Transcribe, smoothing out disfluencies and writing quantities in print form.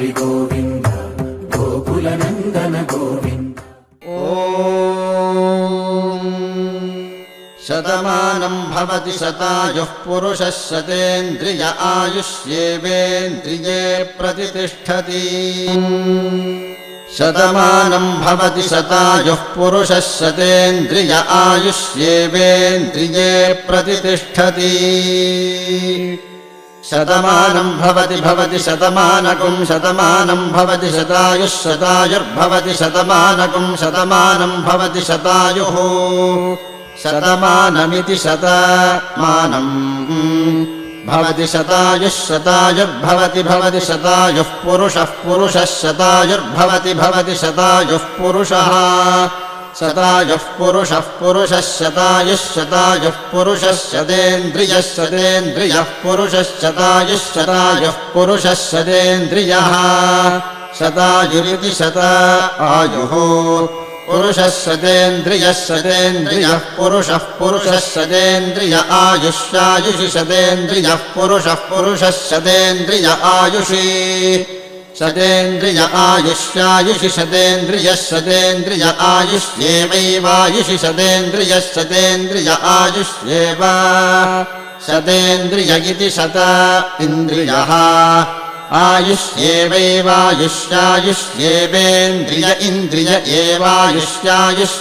हरि गोविन्द गोकुलनन्दन गोविन्द। शतमानं भवति शतायुः पुरुषः शतेन्द्रिय आयुष्येवेन्द्रिये प्रतिष्ठति। शतमानं भवति शतायुः पुरुषः शतेन्द्रिय आयुष्येवेन्द्रिये प्रतिष्ठति। शतमानं भवति शतमानकं शतमानं भवति शतायुः शतायुर्भवति शतमानकं शतमानं भवति शतायुः शतमानमिति शतमानम् भवति शतायुः शतायुर्भवति भवति शतायुः पुरुषः पुरुषः शतायुर्भवति भवति शतायुः पुरुषः शतायुः पुरुषः पुरुषः शतायुः शतायुः पुरुषः शतेन्द्रियः शतेन्द्रियः पुरुषः शतायुः शतायुः पुरुषः शतेन्द्रियः शतायुरिति शतायुः पुरुषः शतेन्द्रियः शतेन्द्रियः पुरुषः पुरुषः शतेन्द्रिय आयुष्यायुषि शतेन्द्रियः पुरुषः पुरुषः शतेन्द्रिय आयुषि शतेन्द्रिय आयुष्यायुषि शतेन्द्रियः शतेन्द्रिय आयुष्येवैवायुषि शतेन्द्रियः शतेन्द्रिय आयुष्येव शतेन्द्रिय इति शत इन्द्रियः आयुष्येवैवायुष्यायुष्येवेन्द्रिय इन्द्रिय एवायुष्यायुष्